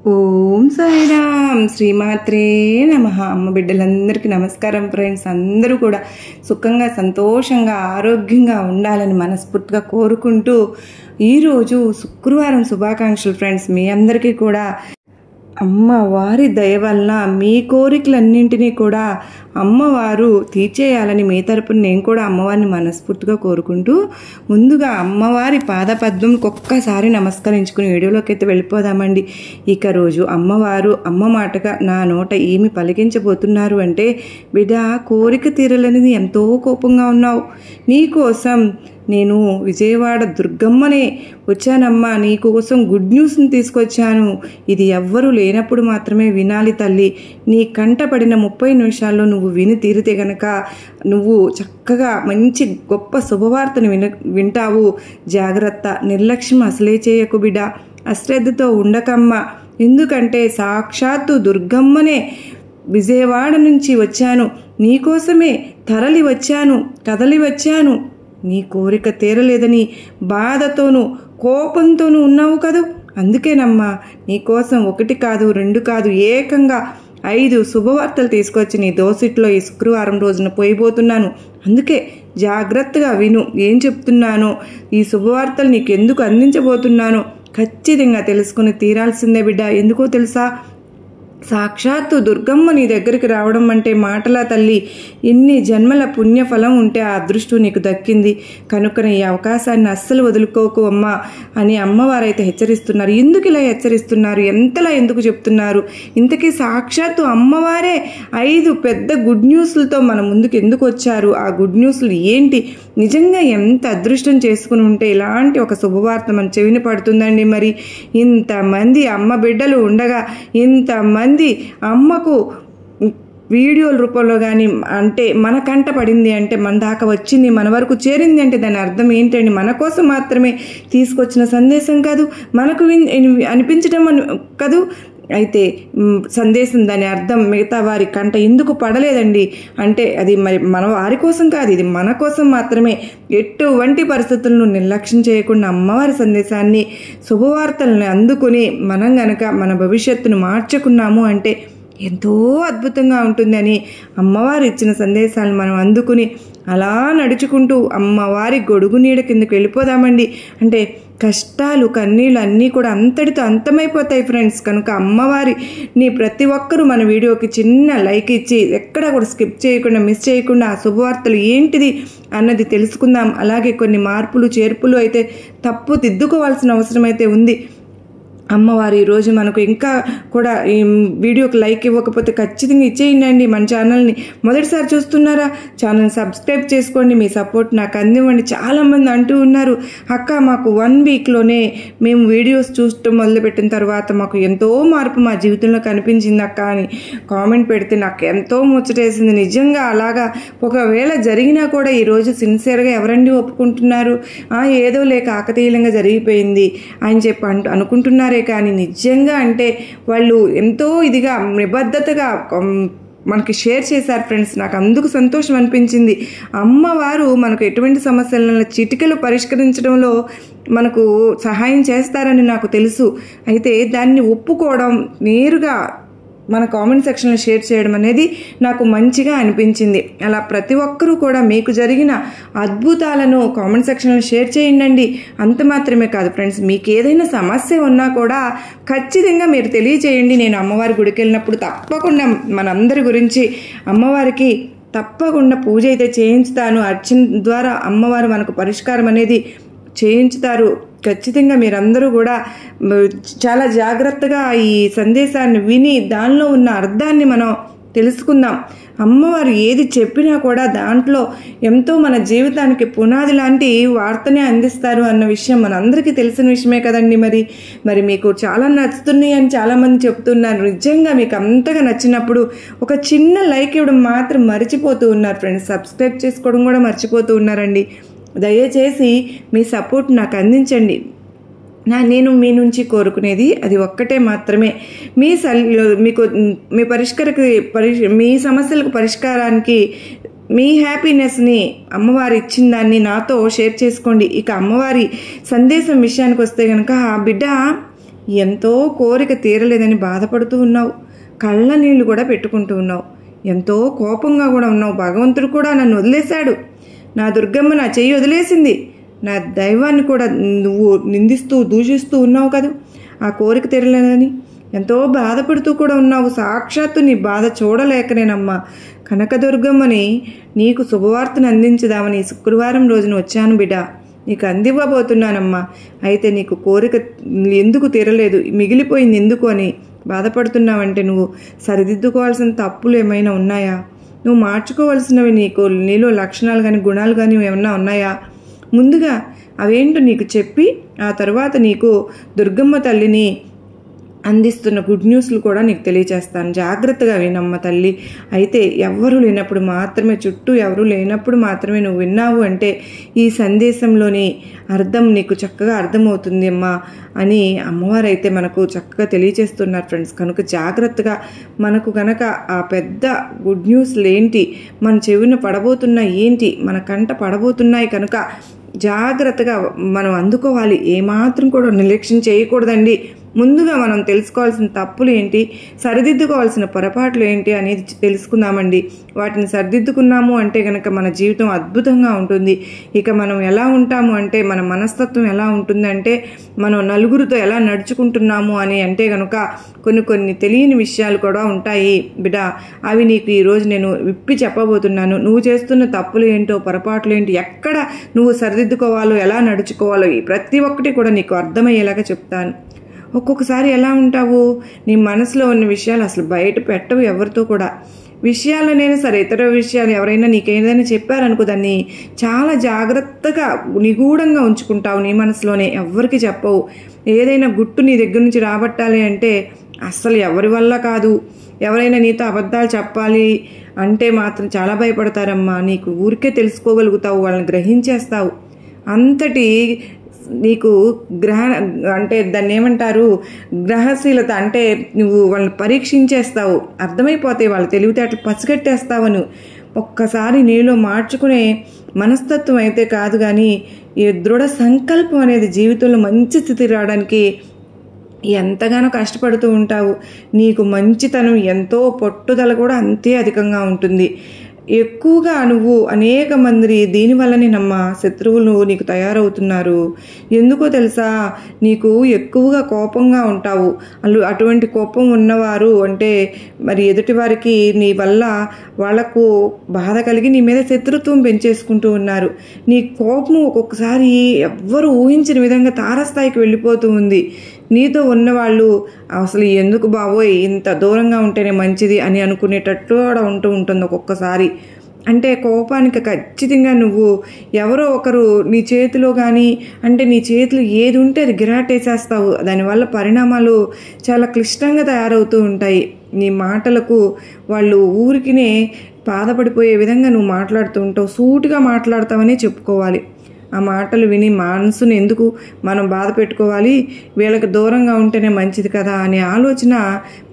ఓం సాయిరామ్ శ్రీమాత్రే నమః. అమ్మ బిడ్డలందరికీ నమస్కారం ఫ్రెండ్స్. అందరూ కూడా సుఖంగా సంతోషంగా ఆరోగ్యంగా ఉండాలని మనస్ఫూర్తిగా కోరుకుంటూ ఈరోజు శుక్రవారం శుభాకాంక్షలు ఫ్రెండ్స్. మీ అందరికీ కూడా అమ్మవారి దయ వలన మీ కోరికలన్నింటినీ కూడా అమ్మవారు తీర్చేయాలని మీ తరపున నేను కూడా అమ్మవారిని మనస్ఫూర్తిగా కోరుకుంటూ ముందుగా అమ్మవారి పాదపద్మంకి ఒక్కసారి నమస్కరించుకుని వీడియోలోకి అయితే వెళ్ళిపోదామండి. ఇక రోజు అమ్మవారు అమ్మ మాటగా నా నోట ఏమి పలికించబోతున్నారు అంటే, బిడ్డ కోరిక తీరలేనిది ఎంతో కోపంగా ఉన్నావు, నీకోసం నేను విజయవాడ దుర్గమ్మనే వచ్చానమ్మా, నీకోసం గుడ్ న్యూస్ని తీసుకొచ్చాను. ఇది ఎవ్వరూ లేనప్పుడు మాత్రమే వినాలి తల్లి. నీ కంట పడిన 30 నిమిషాల్లో నువ్వు విని తీరితే గనక నువ్వు చక్కగా మంచి గొప్ప శుభవార్తను వింటావు. జాగ్రత్త, నిర్లక్ష్యం అసలే చేయకు బిడ్డ, అశ్రద్ధతో ఉండకమ్మా. ఎందుకంటే సాక్షాత్తు దుర్గమ్మనే విజయవాడ నుంచి వచ్చాను, నీకోసమే తరలి వచ్చాను, కదలి వచ్చాను. నీ కోరిక తీరలేదని బాధతోనూ కోపంతోనూ ఉన్నావు కదూ, అందుకేనమ్మా నీకోసం 1 కాదు 2 కాదు ఏకంగా 5 శుభవార్తలు తీసుకొచ్చి నీ దోసిట్లో ఈ శుక్రవారం రోజున పోయిపోతున్నాను. అందుకే జాగ్రత్తగా విను, ఏం చెప్తున్నానో, ఈ శుభవార్తలు నీకు ఎందుకు అందించబోతున్నానో ఖచ్చితంగా తెలుసుకుని తీరాల్సిందే బిడ్డ. ఎందుకో తెలుసా, సాక్షాత్తు దుర్గమ్మ నీ దగ్గరికి రావడం అంటే మాటలా తల్లి. ఎన్ని జన్మల పుణ్యఫలం ఉంటే ఆ అదృష్టం నీకు దక్కింది కనుక ఈ అవకాశాన్ని అస్సలు వదులుకోకు అమ్మా అని అమ్మవారైతే హెచ్చరిస్తున్నారు. ఎందుకు ఇలా హెచ్చరిస్తున్నారు, ఎంతలా ఎందుకు చెప్తున్నారు? ఇంతకీ సాక్షాత్తు అమ్మవారే 5 పెద్ద గుడ్ న్యూస్లతో మన ముందుకు ఎందుకు వచ్చారు? ఆ గుడ్ న్యూస్లు ఏంటి? నిజంగా ఎంత అదృష్టం చేసుకుని ఉంటే ఇలాంటి ఒక శుభవార్త మన చెవిన పడుతుందండి. మరి ఇంతమంది అమ్మ బిడ్డలు ఉండగా ఇంతమంది అమ్మకు వీడియోల రూపంలో కానీ అంటే మన కంట పడింది అంటే, మన దాకా వచ్చింది, మన వరకు చేరింది అంటే దాని అర్థం ఏంటండి? మన కోసం మాత్రమే తీసుకొచ్చిన సందేశం కాదు, మనకు అనిపించడం కాదు. అయితే సందేశం దాని అర్థం మిగతా వారి కంట ఎందుకు పడలేదండి అంటే అది మరి మన వారి కోసం కాదు, ఇది మన కోసం మాత్రమే. ఎటువంటి పరిస్థితులను నిర్లక్ష్యం చేయకుండా అమ్మవారి సందేశాన్ని శుభవార్తలను అందుకుని మనం గనక మన భవిష్యత్తును మార్చుకున్నాము అంటే ఎంతో అద్భుతంగా ఉంటుందని అమ్మవారు ఇచ్చిన సందేశాలను మనం అందుకుని అలా నడుచుకుంటూ అమ్మవారి గొడుగు నీడ కిందకి వెళ్ళిపోదామండి. అంటే కష్టాలు కన్నీళ్ళు అన్నీ కూడా అంతటితో అంతమైపోతాయి ఫ్రెండ్స్. కనుక అమ్మవారిని ప్రతి ఒక్కరూ మన వీడియోకి చిన్న లైక్ ఇచ్చి ఎక్కడ కూడా స్కిప్ చేయకుండా మిస్ చేయకుండా ఆ శుభవార్తలు ఏంటిది అన్నది తెలుసుకుందాం. అలాగే కొన్ని మార్పులు చేర్పులు అయితే తప్పు దిద్దుకోవాల్సిన అవసరం అయితే ఉంది. అమ్మవారు ఈరోజు మనకు ఇంకా కూడా ఈ వీడియోకి లైక్ ఇవ్వకపోతే ఖచ్చితంగా ఇచ్చేయండి. మన ఛానల్ని మొదటిసారి చూస్తున్నారా, ఛానల్ని సబ్స్క్రైబ్ చేసుకోండి, మీ సపోర్ట్ నాకు అందివ్వండి. చాలామంది అంటూ ఉన్నారు, అక్క మాకు 1 వీక్లోనే మేము వీడియోస్ చూడటం మొదలుపెట్టిన తర్వాత మాకు ఎంతో మార్పు మా జీవితంలో కనిపించింది అక్క అని కామెంట్ పెడితే నాకు ఎంతో ముచ్చటేసింది. నిజంగా అలాగా ఒకవేళ జరిగినా కూడా ఈరోజు సిన్సియర్గా ఎవరండి ఒప్పుకుంటున్నారు? ఏదో లేక ఆకతీయంగా జరిగిపోయింది అని చెప్పి అనుకుంటున్నారే కానీ నిజంగా అంటే వాళ్ళు ఎంతో ఇదిగా నిబద్ధతగా మనకి షేర్ చేశారు ఫ్రెండ్స్. నాకు అందుకు సంతోషం అనిపించింది. అమ్మవారు మనకు ఎటువంటి సమస్యలను చిటికలు పరిష్కరించడంలో మనకు సహాయం చేస్తారని నాకు తెలుసు. అయితే దాన్ని ఒప్పుకోవడం, నేరుగా మన కామెంట్ సెక్షన్లో షేర్ చేయడం అనేది నాకు మంచిగా అనిపించింది. అలా ప్రతి ఒక్కరూ కూడా మీకు జరిగిన అద్భుతాలను కామెంట్ సెక్షన్లో షేర్ చేయండి. అంత మాత్రమే కాదు ఫ్రెండ్స్, మీకు ఏదైనా సమస్య ఉన్నా కూడా ఖచ్చితంగా మీరు తెలియచేయండి. నేను అమ్మవారి గుడికి వెళ్ళినప్పుడు తప్పకుండా మనందరి గురించి అమ్మవారికి తప్పకుండా పూజ అయితే చేయించుతాను. అర్చన ద్వారా అమ్మవారు మనకు పరిష్కారం అనేది చేయించుతారు. ఖచ్చితంగా మీరందరూ కూడా చాలా జాగ్రత్తగా ఈ సందేశాన్ని విని దానిలో ఉన్న అర్థాన్ని మనం తెలుసుకుందాం. అమ్మవారు ఏది చెప్పినా కూడా దాంట్లో ఎంతో మన జీవితానికి పునాది లాంటి వార్తనే అందిస్తారు అన్న విషయం మనందరికీ తెలిసిన విషయమే కదండి. మరి మీకు చాలా నచ్చుతున్నాయి అని చాలామంది చెప్తున్నారు. నిజంగా మీకు అంతగా నచ్చినప్పుడు ఒక చిన్న లైక్ ఇవ్వడం మాత్రం మర్చిపోతూ ఉన్నారు ఫ్రెండ్స్. సబ్స్క్రైబ్ చేసుకోవడం కూడా మర్చిపోతూ ఉన్నారండి. దయచేసి మీ సపోర్ట్ నాకు అందించండి. నేను మీ నుంచి కోరుకునేది అది ఒక్కటే మాత్రమే, మీకు మీ సమస్యలకు పరిష్కారానికి మీ హ్యాపీనెస్ని అమ్మవారు ఇచ్చిన దాన్ని నాతో షేర్ చేసుకోండి. ఇక అమ్మవారి సందేశం విషయానికి వస్తే కనుక, బిడ్డ ఎంతో కోరిక తీరలేదని బాధపడుతూ ఉన్నావు, కళ్ళ నీళ్లు కూడా పెట్టుకుంటూ ఉన్నావు, ఎంతో కోపంగా కూడా ఉన్నావు. భగవంతుడు కూడా నన్ను వదిలేశాడు, నా దుర్గమ్మ నా చెయ్యి వదిలేసింది, నా దైవాన్ని కూడా నువ్వు నిందిస్తూ దూషిస్తూ ఉన్నావు కదా, ఆ కోరిక తీరలేదని ఎంతో బాధపడుతూ కూడా ఉన్నావు. సాక్షాత్తు నీ బాధ చూడలేకనేనమ్మా కనకదుర్గమ్మని నీకు శుభవార్తను అందించుదామని శుక్రవారం రోజున వచ్చాను బిడ్డ, నీకు అందివ్వబోతున్నానమ్మా. అయితే నీకు కోరిక ఎందుకు తీరలేదు, మిగిలిపోయింది ఎందుకు అని బాధపడుతున్నావంటే నువ్వు సరిదిద్దుకోవాల్సిన తప్పులు ఏమైనా ఉన్నాయా, నువ్వు మార్చుకోవాల్సినవి నీలో లక్షణాలు కానీ గుణాలు కానీ ఏమన్నా ఉన్నాయా? ముందుగా అవేంటో నీకు చెప్పి ఆ తర్వాత నీకు దుర్గమ్మ తల్లిని అందిస్తున్న గుడ్ న్యూస్లు కూడా నీకు తెలియచేస్తాను. జాగ్రత్తగా వినమ్మ తల్లి. అయితే ఎవరు లేనప్పుడు మాత్రమే, చుట్టూ ఎవరు లేనప్పుడు మాత్రమే నువ్వు విన్నావు అంటే ఈ సందేశంలోని అర్థం నీకు చక్కగా అర్థమవుతుంది అమ్మా అని అమ్మవారు అయితే మనకు చక్కగా తెలియచేస్తున్నారు ఫ్రెండ్స్. కనుక జాగ్రత్తగా మనకు కనుక ఆ పెద్ద గుడ్ న్యూస్లు ఏంటి, మన చెవిన పడబోతున్నా ఏంటి, మన కంట పడబోతున్నాయి కనుక జాగ్రత్తగా మనం అందుకోవాలి. ఏమాత్రం కూడా నిర్లక్ష్యం చేయకూడదండి. ముందుగా మనం తెలుసుకోవాల్సిన తప్పులు ఏంటి, సరిదిద్దుకోవాల్సిన పొరపాట్లు ఏంటి అనేది తెలుసుకుందామండి. వాటిని సరిదిద్దుకున్నాము అంటే కనుక మన జీవితం అద్భుతంగా ఉంటుంది. ఇక మనం ఎలా ఉంటాము అంటే మన మనస్తత్వం ఎలా ఉంటుందంటే మనం నలుగురితో ఎలా నడుచుకుంటున్నాము అని అంటే కనుక కొన్ని తెలియని విషయాలు కూడా ఉంటాయి బిడ్డ. అవి నీకు ఈరోజు నేను విప్పి చెప్పబోతున్నాను. నువ్వు చేస్తున్న తప్పులు ఏంటో, పొరపాట్లు ఏంటి, ఎక్కడ నువ్వు సరిదిద్దుకోవాలో, ఎలా నడుచుకోవాలో ఈ ప్రతి ఒక్కటి కూడా నీకు అర్థమయ్యేలాగా చెప్తాను. ఒక్కొక్కసారి ఎలా ఉంటావు, నీ మనసులో ఉన్న విషయాలు అసలు బయట పెట్టవు ఎవరితో కూడా. విషయాలనైనా సరే, ఇతర విషయాలు ఎవరైనా నీకేదైనా చెప్పారనుకో దాన్ని చాలా జాగ్రత్తగా నిగూఢంగా ఉంచుకుంటావు నీ మనసులోనే, ఎవ్వరికి చెప్పవు. ఏదైనా గుట్టు నీ దగ్గర నుంచి రాబట్టాలి అంటే అస్సలు ఎవరి వల్ల కాదు. ఎవరైనా నీతో అబద్ధాలు చెప్పాలి అంటే మాత్రం చాలా భయపడతారమ్మా. నీకు ఊరికే తెలుసుకోగలుగుతావు, వాళ్ళని గ్రహించేస్తావు. అంతటి నీకు అంటే దాన్ని ఏమంటారు, గ్రహశీలత అంటే నువ్వు వాళ్ళని పరీక్షించేస్తావు, అర్థమైపోతాయి వాళ్ళ తెలివితేటలు పసిగట్టేస్తావను. ఒక్కసారి నీలో మార్చుకునే మనస్తత్వం అయితే కాదు కానీ ఈ దృఢ సంకల్పం అనేది జీవితంలో మంచి స్థితి రావడానికి ఎంతగానో కష్టపడుతూ ఉంటావు. నీకు మంచితనం ఎంతో, పట్టుదల కూడా అంతే అధికంగా ఉంటుంది. ఎక్కువగా నువ్వు అనేక మంది దీనివల్లనే నమ్మ శత్రువులు నీకు తయారవుతున్నారు. ఎందుకో తెలుసా, నీకు ఎక్కువగా కోపంగా ఉంటావు. అటువంటి కోపం ఉన్నవారు అంటే మరి ఎదుటి వారికి నీ వల్ల వాళ్లకు బాధ కలిగి నీ మీద శత్రుత్వం పెంచేసుకుంటూ ఉన్నారు. నీ కోపం ఒక్కొక్కసారి ఎవ్వరూ ఊహించిన విధంగా తారస్థాయికి వెళ్ళిపోతూ ఉంది. నీతో ఉన్నవాళ్ళు అసలు ఎందుకు బాబోయ్ ఇంత దూరంగా ఉంటేనే మంచిది అని అనుకునేటట్టు కూడా ఉంటుంది ఒక్కొక్కసారి. అంటే కోపానికి ఖచ్చితంగా నువ్వు ఎవరో ఒకరు నీ చేతిలో కానీ అంటే నీ చేతిలో ఏది ఉంటే అది గిరాటేసేస్తావు. దానివల్ల పరిణామాలు చాలా క్లిష్టంగా తయారవుతూ ఉంటాయి. నీ మాటలకు వాళ్ళు ఊరికినే బాధపడిపోయే విధంగా నువ్వు మాట్లాడుతూ ఉంటావు. సూటిగా మాట్లాడతావనే చెప్పుకోవాలి. ఆ మాటలు విని మనసును ఎందుకు మనం బాధ పెట్టుకోవాలి, వీళ్ళకి దూరంగా ఉంటేనే మంచిది కదా అనే ఆలోచన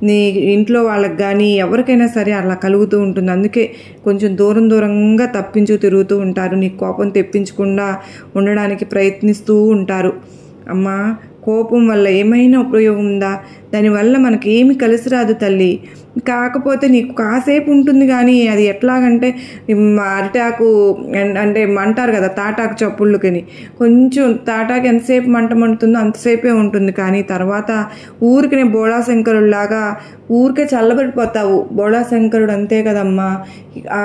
నీ ఇంట్లో వాళ్ళకి కానీ ఎవరికైనా సరే అలా కలుగుతూ ఉంటుంది. అందుకే కొంచెం దూరంగా తప్పించు తిరుగుతూ ఉంటారు. నీ కోపం తెప్పించకుండా ఉండడానికి ప్రయత్నిస్తూ ఉంటారు. అమ్మా, కోపం వల్ల ఏమైనా ఉపయోగం ఉందా? దానివల్ల మనకి ఏమి కలిసి రాదు తల్లి. కాకపోతే నీకు కాసేపు ఉంటుంది కానీ అది ఎట్లాగంటే అరిటాకు అంటే అంటారు కదా తాటాకు చప్పుళ్ళుకని, కొంచెం తాటాకు ఎంతసేపు మంటుందో అంతసేపే ఉంటుంది. కానీ తర్వాత ఊరికినే బోళాశంకరులాగా ఊరికే చల్లబడిపోతావు. బోళాశంకరుడు అంతే కదమ్మా. ఆ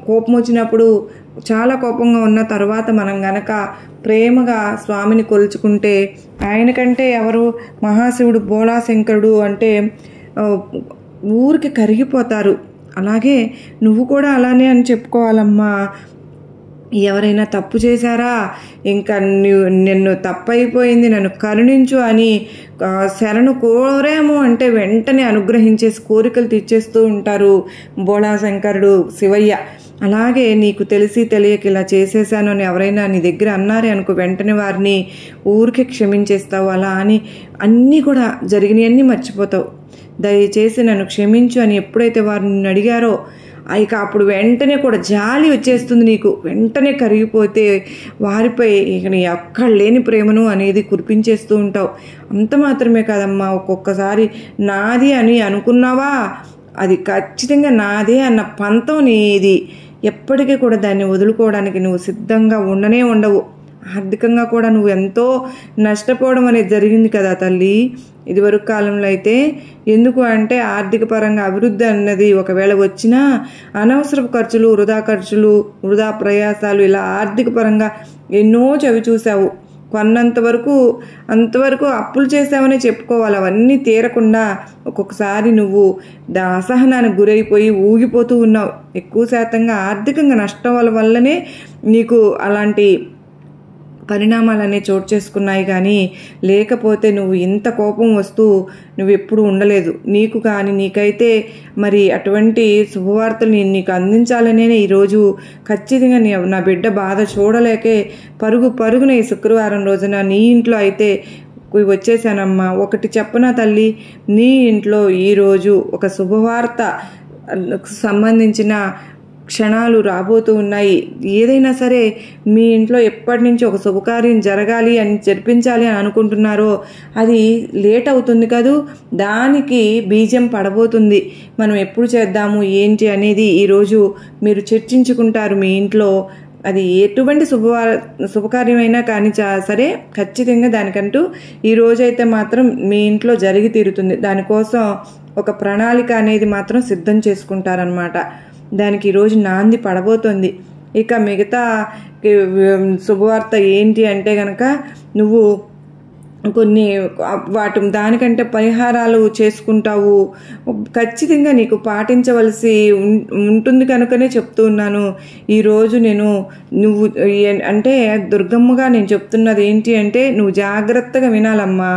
కోపం వచ్చినప్పుడు చాలా కోపంగా ఉన్న తర్వాత మనం గనక ప్రేమగా స్వామిని కొలుచుకుంటే ఆయనకంటే ఎవరు మహాశివుడు బోళాశంకరుడు అంటే ఊరికి కరిగిపోతారు. అలాగే నువ్వు కూడా అలానే అని చెప్పుకోవాలమ్మా. ఎవరైనా తప్పు చేశారా, ఇంకా నిన్ను తప్పైపోయింది, నన్ను కరుణించు అని శరణు కోరాము అంటే వెంటనే అనుగ్రహించేసి కోరికలు తీర్చేస్తూ ఉంటారు బోళాశంకరుడు శివయ్య. అలాగే నీకు తెలిసి తెలియక ఇలా చేసేసాను అని ఎవరైనా నీ దగ్గర అన్నారే అనుకో, వెంటనే వారిని ఊరికే క్షమించేస్తావు. అలా అని అన్నీ కూడా జరిగినవన్నీ మర్చిపోతావు. దయచేసి నన్ను క్షమించు అని ఎప్పుడైతే వారు నిన్ను అడిగారో ఇక అప్పుడు వెంటనే కూడా జాలి వచ్చేస్తుంది నీకు. వెంటనే కరిగిపోతే వారిపై ఇక నీ ఎక్కడ లేని ప్రేమను అనేది కురిపించేస్తూ ఉంటావు. అంత మాత్రమే కాదమ్మా, ఒక్కొక్కసారి నాది అని అనుకున్నావా, అది ఖచ్చితంగా నాదే అన్న పంతం నీది. ఎప్పటికీ కూడా దాన్ని వదులుకోవడానికి నువ్వు సిద్ధంగా ఉండవు. ఆర్థికంగా కూడా నువ్వు ఎంతో నష్టపోవడం అనేది జరిగింది కదా తల్లి. ఇదివరకు కాలంలో అయితే ఎందుకు అంటే ఆర్థిక పరంగా అభివృద్ధి అన్నది ఒకవేళ వచ్చినా అనవసరపు ఖర్చులు, వృధా ప్రయాసాలు, ఇలా ఆర్థిక పరంగా ఎన్నో చవి చూసావు. అంతవరకు అప్పులు చేసావనే చెప్పుకోవాలి. అవన్నీ తీరకుండా ఒక్కొక్కసారి నువ్వు అసహనానికి గురైపోయి ఊగిపోతూ ఉన్నావు. ఎక్కువ శాతంగా ఆర్థికంగా నష్టం వల్లనే నీకు అలాంటి పరిణామాలనే చోటు చేసుకున్నాయి. కానీ లేకపోతే నువ్వు ఇంత కోపం వస్తూ నువ్వు ఎప్పుడు ఉండలేదు. నీకైతే మరి అటువంటి శుభవార్తలు నీకు అందించాలనే ఈరోజు ఖచ్చితంగా నా బిడ్డ బాధ చూడలేకే పరుగున ఈ శుక్రవారం రోజున నీ ఇంట్లో అయితే వచ్చేసానమ్మా. ఒకటి చెప్పనా తల్లి, నీ ఇంట్లో ఈరోజు ఒక శుభవార్త సంబంధించిన క్షణాలు రాబోతూ ఉన్నాయి. ఏదైనా సరే మీ ఇంట్లో ఎప్పటి నుంచి ఒక శుభకార్యం జరిపించాలి అని అనుకుంటున్నారో అది లేట్ అవుతుంది కదూ, దానికి బీజం పడబోతుంది. మనం ఎప్పుడు చేద్దాము ఏంటి అనేది ఈరోజు మీరు చర్చించుకుంటారు మీ ఇంట్లో. అది ఎటువంటి శుభకార్యమైనా కానీ సరే ఖచ్చితంగా దానికంటూ ఈ రోజైతే మాత్రం మీ ఇంట్లో జరిగి తీరుతుంది. దానికోసం ఒక ప్రణాళిక అనేది మాత్రం సిద్ధం చేసుకుంటారనమాట. దానికి ఈరోజు నాంది పడబోతోంది. ఇక మిగతా శుభవార్త ఏంటి అంటే కనుక నువ్వు కొన్ని దానికంటే పరిహారాలు చేసుకుంటావు. ఖచ్చితంగా నీకు పాటించవలసి ఉంటుంది కనుకనే చెప్తూ ఉన్నాను. ఈరోజు నువ్వు అంటే దుర్గమ్మగా నేను చెప్తున్నది ఏంటి అంటే నువ్వు జాగ్రత్తగా వినాలమ్మా.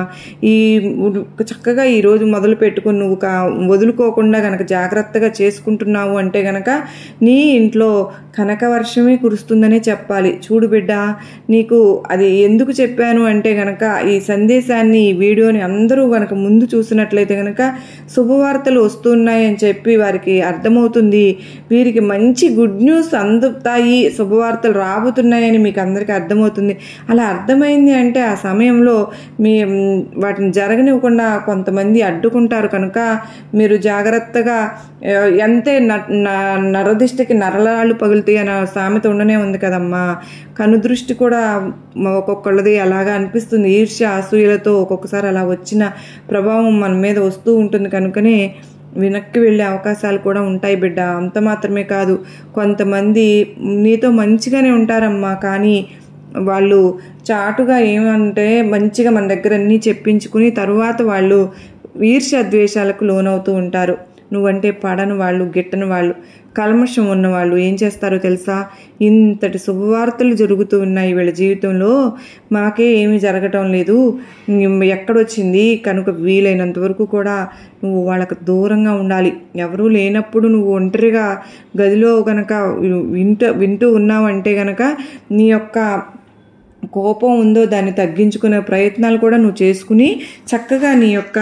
చక్కగా ఈరోజు మొదలు పెట్టుకుని నువ్వు వదులుకోకుండా కనుక జాగ్రత్తగా చేసుకుంటున్నావు అంటే కనుక నీ ఇంట్లో కనకవర్షమే కురుస్తుందనే చెప్పాలి. చూడు బిడ్డ, నీకు అది ఎందుకు చెప్పాను అంటే కనుక ఈ సందేశాన్ని, ఈ వీడియోని అందరూ కనుక ముందు చూసినట్లయితే కనుక శుభవార్తలు వస్తున్నాయని చెప్పి వారికి అర్థమవుతుంది. వీరికి మంచి గుడ్ న్యూస్ అందుతాయి, శుభవార్తలు రాబోతున్నాయని మీకు అందరికీ అర్థమవుతుంది. అలా అర్థమైంది అంటే ఆ సమయంలో వాటిని జరగనివ్వకుండా కొంతమంది అడ్డుకుంటారు. కనుక మీరు జాగ్రత్తగా, ఎంతే నరదిష్టికి నరలాళ్ళు పగులుతాయి అనే సామెత ఉండనే ఉంది కదమ్మా. కనుదృష్టి కూడా ఒక్కొక్కళ్ళది అలాగా అనిపిస్తుంది. ఈర్ష్య అసూయలతో ఒక్కొక్కసారి అలా వచ్చిన ప్రభావం మన మీద వస్తూ ఉంటుంది. కనుకనే వెనక్కి వెళ్ళే అవకాశాలు కూడా ఉంటాయి బిడ్డ. అంత మాత్రమే కాదు, కొంతమంది నీతో మంచిగానే ఉంటారమ్మా, కానీ వాళ్ళు చాటుగా ఏమంటే మంచిగా మన దగ్గర అన్నీ చెప్పించుకుని తరువాత వాళ్ళు ఈర్ష్య ద్వేషాలకు లోనవుతూ ఉంటారు. నువ్వంటే పడని వాళ్ళు, గిట్టని వాళ్ళు, కల్మషం ఉన్నవాళ్ళు ఏం చేస్తారో తెలుసా? ఇంతటి శుభవార్తలు జరుగుతూ ఉన్నాయి వీళ్ళ జీవితంలో, మాకే ఏమీ జరగటం లేదు, ఎక్కడొచ్చింది కనుక వీలైనంత వరకు కూడా నువ్వు వాళ్ళకు దూరంగా ఉండాలి. ఎవరూ లేనప్పుడు నువ్వు ఒంటరిగా గదిలో గనక వింటూ ఉన్నావంటే గనక నీ యొక్క కోపం ఉందో దాన్ని తగ్గించుకునే ప్రయత్నాలు కూడా నువ్వు చేసుకుని చక్కగా నీ యొక్క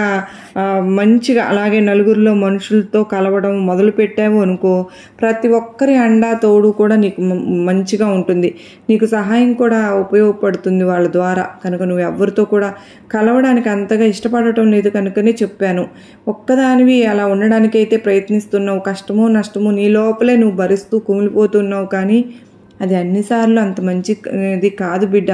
మంచిగా అలాగే నలుగురిలో మనుషులతో కలవడం మొదలు పెట్టావు అనుకో, ప్రతి ఒక్కరి అండా తోడు కూడా నీకు మంచిగా ఉంటుంది. నీకు సహాయం కూడా ఉపయోగపడుతుంది వాళ్ళ ద్వారా. కనుక నువ్వు ఎవరితో కూడా కలవడానికి అంతగా ఇష్టపడటం లేదు కనుకనే చెప్పాను. ఒక్కదానివి అలా ఉండడానికైతే ప్రయత్నిస్తున్నావు. కష్టమో నష్టమో నీ లోపలే నువ్వు భరిస్తూ కుమిలిపోతున్నావు. కానీ అది అన్నిసార్లు అంత మంచిది కాదు బిడ్డ.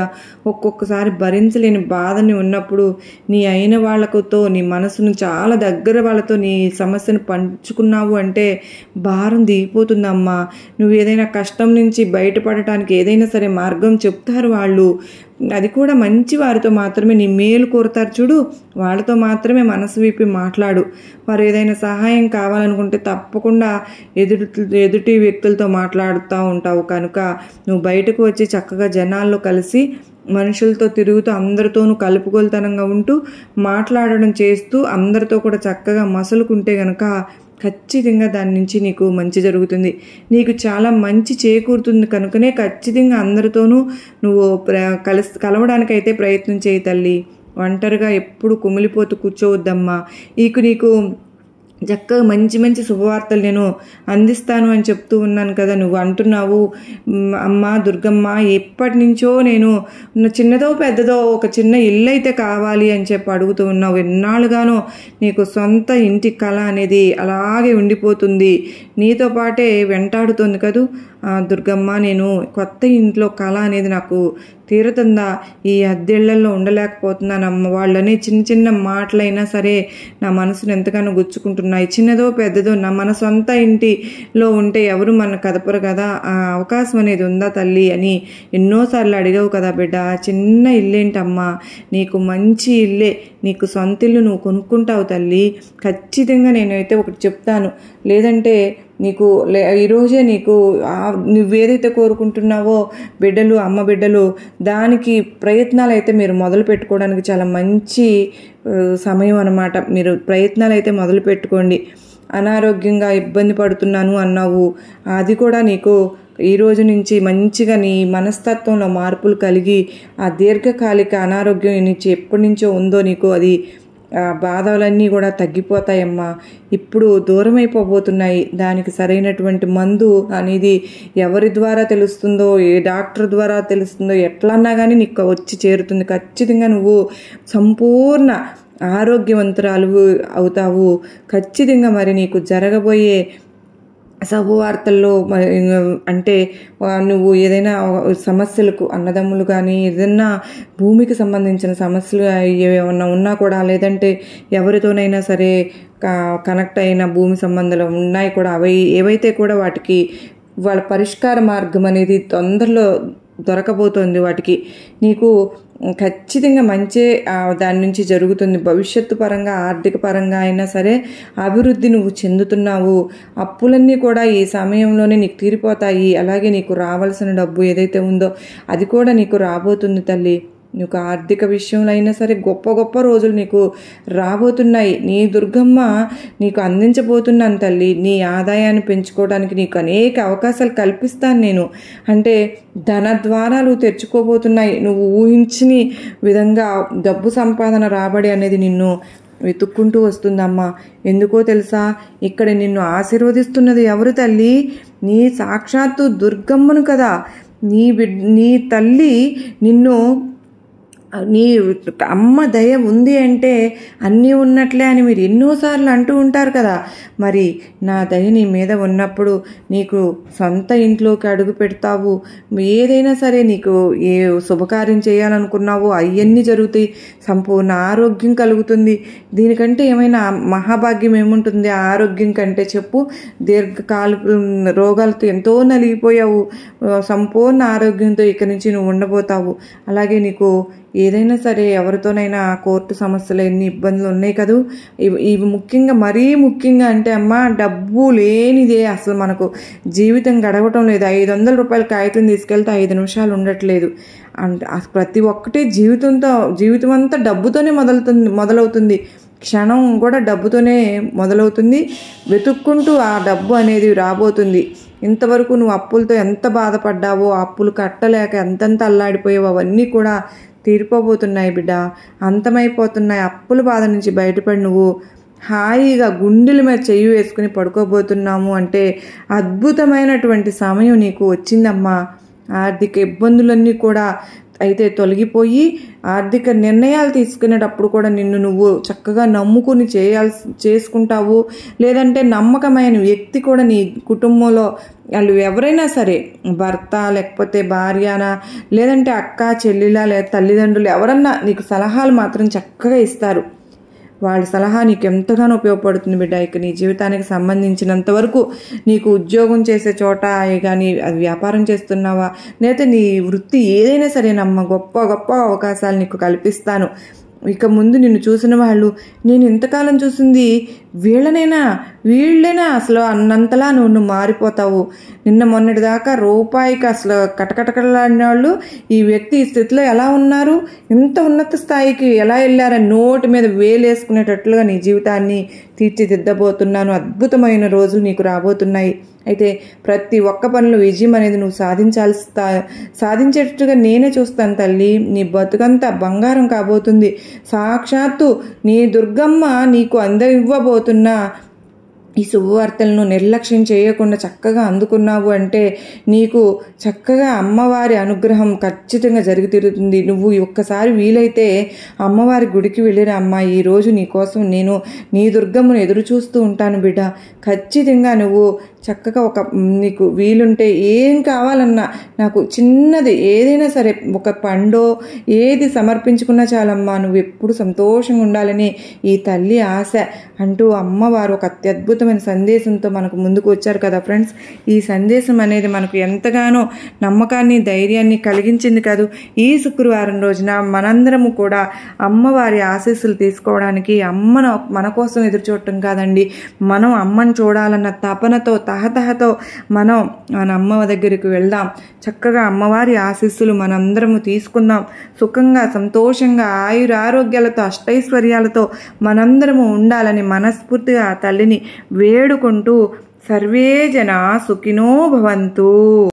ఒక్కొక్కసారి భరించలేని బాధని ఉన్నప్పుడు నీ అయిన వాళ్ళతో నీ మనసును చాలా దగ్గర వాళ్ళతో నీ సమస్యను పంచుకున్నావు అంటే భారం దిగిపోతుందమ్మా. నువ్వు ఏదైనా కష్టం నుంచి బయటపడటానికి ఏదైనా సరే మార్గం చెప్తారు వాళ్ళు. అది కూడా మంచి వారితో మాత్రమే నీ మేలు కోరుతారు చూడు, వాళ్ళతో మాత్రమే మనసు విప్పి మాట్లాడు. వారు ఏదైనా సహాయం కావాలనుకుంటే తప్పకుండా ఎదుటి వ్యక్తులతో మాట్లాడుతూ ఉంటావు. కనుక నువ్వు బయటకు వచ్చి చక్కగా జనాల్లో కలిసి మనుషులతో తిరుగుతూ అందరితోనూ కలుపుగోలుతనంగా ఉంటూ మాట్లాడడం చేస్తూ అందరితో కూడా చక్కగా మసలుకుంటే గనక ఖచ్చితంగా దాని నుంచి నీకు మంచి జరుగుతుంది. నీకు చాలా మంచి చేకూరుతుంది. కనుకనే ఖచ్చితంగా అందరితోనూ నువ్వు కలవడానికైతే ప్రయత్నం చేయి తల్లి. ఒంటరిగా ఎప్పుడు కుమిలిపోతూ కూర్చోవద్దమ్మా. నీకు చక్కగా మంచి మంచి శుభవార్తలు నేను అందిస్తాను అని చెప్తూ ఉన్నాను కదా. నువ్వు అంటున్నావు అమ్మ దుర్గమ్మ ఎప్పటి నుంచో నేను చిన్నదో పెద్దదో ఒక చిన్న ఇల్లు అయితే కావాలి అని చెప్పి అడుగుతూ ఉన్నావు. ఎన్నాళ్ళుగానో నీకు సొంత ఇంటి కళ అనేది అలాగే ఉండిపోతుంది, నీతో పాటే వెంటాడుతుంది కదూ దుర్గమ్మ. నేను కొత్త ఇంట్లో కళ అనేది నాకు తీరుతుందా? ఈ అద్దెళ్లలో ఉండలేకపోతున్నానమ్మ. వాళ్ళనే చిన్న చిన్న మాటలైనా సరే నా మనసును ఎంతగానో గుచ్చుకుంటున్నాయి. చిన్నదో పెద్దదో మన సొంత ఇంటిలో ఉంటే ఎవరు మన కదపరు కదా, ఆ అవకాశం అనేది ఉందా తల్లి అని ఎన్నోసార్లు అడిగావు కదా బిడ్డ. చిన్న ఇల్లేంటమ్మా, నీకు మంచి ఇల్లే, నీకు సొంత ఇల్లు నువ్వు కొనుక్కుంటావు తల్లి. ఖచ్చితంగా నేనైతే ఒకటి చెప్తాను, లేదంటే నీకు ఈరోజే నీకు నువ్వేదైతే కోరుకుంటున్నావో బిడ్డలు, అమ్మ బిడ్డలు, దానికి ప్రయత్నాలు అయితే మీరు మొదలు పెట్టుకోవడానికి చాలా మంచి సమయం అన్నమాట. మీరు ప్రయత్నాలు అయితే మొదలు పెట్టుకోండి. అనారోగ్యంగా ఇబ్బంది పడుతున్నాను అన్నావు, అది కూడా నీకు ఈ రోజు నుంచి మంచిగా నీ మనస్తత్వంలో మార్పులు కలిగి ఆ దీర్ఘకాలిక అనారోగ్యం నుంచి ఎప్పటి నుంచో ఉందో నీకు అది బాధలన్నీ కూడా తగ్గిపోతాయమ్మా. ఇప్పుడు దూరం అయిపోబోతున్నాయి. దానికి సరైనటువంటి మందు అనేది ఎవరి ద్వారా తెలుస్తుందో, ఏ డాక్టర్ ద్వారా తెలుస్తుందో, ఎట్లన్నా కానీ నీకు వచ్చి చేరుతుంది. ఖచ్చితంగా నువ్వు సంపూర్ణ ఆరోగ్యవంతురాలు అవుతావు. ఖచ్చితంగా మరి నీకు జరగబోయే శుభవార్తల్లో అంటే నువ్వు ఏదైనా సమస్యలకు, అన్నదమ్ములు కానీ ఏదైనా భూమికి సంబంధించిన సమస్యలు ఏమన్నా ఉన్నా కూడా, లేదంటే ఎవరితోనైనా సరే కనెక్ట్ అయిన భూమి సంబంధాలు ఉన్నాయి కూడా, ఏవైతే కూడా వాటికి వాళ్ళ పరిష్కార మార్గం అనేది తొందరలో దొరకబోతోంది. వాటికి నీకు ఖచ్చితంగా మంచి దాని నుంచి జరుగుతుంది. భవిష్యత్తు పరంగా, ఆర్థిక పరంగా అయినా సరే అభివృద్ధి నువ్వు చెందుతున్నావు. అప్పులన్నీ కూడా ఈ సమయంలోనే నీకు తీరిపోతాయి. అలాగే నీకు రావాల్సిన డబ్బు ఏదైతే ఉందో అది కూడా నీకు రాబోతుంది తల్లి. నీకు ఆర్థిక విషయంలో అయినా సరే గొప్ప గొప్ప రోజులు నీకు రాబోతున్నాయి. నీ దుర్గమ్మ నీకు అందించబోతున్నాను తల్లి. నీ ఆదాయాన్ని పెంచుకోవడానికి నీకు అనేక అవకాశాలు కల్పిస్తాను నేను. అంటే ధన ద్వారాలు తెరుచుకోబోతున్నాయి. నువ్వు ఊహించని విధంగా డబ్బు సంపాదన, రాబడి అనేది నిన్ను వెతుక్కుంటూ వస్తుందమ్మా. ఎందుకో తెలుసా, ఇక్కడ నిన్ను ఆశీర్వదిస్తున్నది ఎవరు తల్లి? నీ సాక్షాత్తు దుర్గమ్మను కదా. నీ తల్లి నిన్ను, నీ అమ్మ దయ ఉంది అంటే అన్నీ ఉన్నట్లే అని మీరు ఎన్నోసార్లు అంటూ ఉంటారు కదా. మరి నా దయ నీ మీద ఉన్నప్పుడు నీకు సొంత ఇంట్లోకి అడుగు పెడతావు. ఏదైనా సరే నీకు ఏ శుభకార్యం చేయాలనుకున్నావో అవన్నీ జరుగుతాయి. సంపూర్ణ ఆరోగ్యం కలుగుతుంది. దీనికంటే ఏమైనా మహాభాగ్యం ఏముంటుంది ఆరోగ్యం కంటే చెప్పు? దీర్ఘకాల రోగాలతో ఎంతో నలిగిపోయావు. సంపూర్ణ ఆరోగ్యంతో ఇక్కడి నుంచి నువ్వు ఉండబోతావు. అలాగే నీకు ఏదైనా సరే ఎవరితోనైనా కోర్టు సమస్యలు, ఎన్ని ఇబ్బందులు ఉన్నాయి కదూ. ఇవి ముఖ్యంగా, మరీ ముఖ్యంగా అంటే అమ్మ, డబ్బు లేనిదే అసలు మనకు జీవితం గడవటం లేదు. 500 రూపాయల కాగితం తీసుకెళ్తే 5 నిమిషాలు ఉండట్లేదు. అంటే ప్రతి ఒక్కటి జీవితం అంతా డబ్బుతోనే మొదలవుతుంది. క్షణం కూడా డబ్బుతోనే మొదలవుతుంది. వెతుక్కుంటూ ఆ డబ్బు అనేది రాబోతుంది. ఇంతవరకు నువ్వు అప్పులతో ఎంత బాధపడ్డావో, అప్పులు కట్టలేక ఎంతెంత అల్లాడిపోయావో అవన్నీ కూడా తీరిపోబోతున్నాయి బిడ్డ. అంతమైపోతున్నాయి. అప్పుల బాధ నుంచి బయటపడి నువ్వు హాయిగా గుండెల మీద చెయ్యి వేసుకుని పడుకోబోతున్నాము అంటే అద్భుతమైనటువంటి సమయం నీకు వచ్చిందమ్మా. ఆర్థిక ఇబ్బందులన్నీ కూడా అయితే తొలగిపోయి ఆర్థిక నిర్ణయాలు తీసుకునేటప్పుడు కూడా నిన్ను నువ్వు చక్కగా నమ్ముకుని చేసుకుంటావు. లేదంటే నమ్మకమైన వ్యక్తి కూడా నీ కుటుంబంలో వాళ్ళు ఎవరైనా సరే, భర్త లేకపోతే భార్యనా, లేదంటే అక్క చెల్లిలా, లేదా తల్లిదండ్రులు ఎవరన్నా నీకు సలహాలు మాత్రం చక్కగా ఇస్తారు. వాళ్ళ సలహా నీకు ఎంతగానో ఉపయోగపడుతుంది బిడ్డ. ఇక నీ జీవితానికి సంబంధించినంత వరకు నీకు ఉద్యోగం చేసే చోట కానీ, అది వ్యాపారం చేస్తున్నావా, లేకపోతే నీ వృత్తి ఏదైనా సరేనమ్మా, గొప్ప గొప్ప అవకాశాలు నీకు కల్పిస్తాను. ఇక ముందు నిన్ను చూసిన వాళ్ళు, నేను ఇంతకాలం చూసింది వీళ్ళైనా అసలు అన్నంతలా నువ్వు మారిపోతావు. నిన్న మొన్నటి దాకా రూపాయికి అసలు కటకటకలాడిన వాళ్ళు ఈ వ్యక్తి ఈ స్థితిలో ఎలా ఉన్నారు, ఇంత ఉన్నత స్థాయికి ఎలా వెళ్ళారని నోటి మీద వేలేసుకునేటట్లుగా నీ జీవితాన్ని తీర్చిదిద్దబోతున్నాను. అద్భుతమైన రోజులు నీకు రాబోతున్నాయి. అయితే ప్రతి ఒక్క పనిలో విజయం అనేది నువ్వు సాధించేటట్టుగా నేనే చూస్తాను తల్లి. నీ బతుకంతా బంగారం కాబోతుంది. సాక్షాత్తు నీ దుర్గమ్మ నీకు అందరివ్వబోతున్న ఈ శుభవార్తలను నిర్లక్ష్యం చేయకుండా చక్కగా అందుకున్నావు అంటే నీకు చక్కగా అమ్మవారి అనుగ్రహం ఖచ్చితంగా జరిగి తీరుతుంది. నువ్వు ఒక్కసారి వీలైతే అమ్మవారి గుడికి వెళ్ళిరా అమ్మ, ఈరోజు నీకోసం నేను నీ దుర్గమ్మను ఎదురు చూస్తూ ఉంటాను బిడ్డ. ఖచ్చితంగా నువ్వు చక్కగా నీకు వీలుంటే ఏం కావాలన్నా నాకు చిన్నది ఏదైనా సరే, ఒక పండో ఏది సమర్పించుకున్నా చాలమ్మా, నువ్వు ఎప్పుడు సంతోషంగా ఉండాలని ఈ తల్లి ఆశ అంటూ అమ్మవారు ఒక అత్యద్భుతమైన సందేశంతో మనకు ముందుకు వచ్చారు కదా ఫ్రెండ్స్. ఈ సందేశం అనేది మనకు ఎంతగానో నమ్మకాన్ని ధైర్యాన్ని కలిగించింది కాదు. ఈ శుక్రవారం రోజున మనందరము కూడా అమ్మవారి ఆశీస్సులు తీసుకోవడానికి అమ్మను మన కోసం ఎదురు చూడటం కాదండి, మనం అమ్మను చూడాలన్న తపనతో తహతహతో మన అమ్మ దగ్గరికి వెళ్దాం. చక్కగా అమ్మవారి ఆశీస్సులు మనందరము తీసుకుందాం. సుఖంగా సంతోషంగా ఆయురారోగ్యాలతో అష్టైశ్వర్యాలతో మనందరము ఉండాలని మనస్ఫూర్తిగా ఆ తల్లిని వేడుకుంటూ సర్వే జనా సుఖినో భవంతు.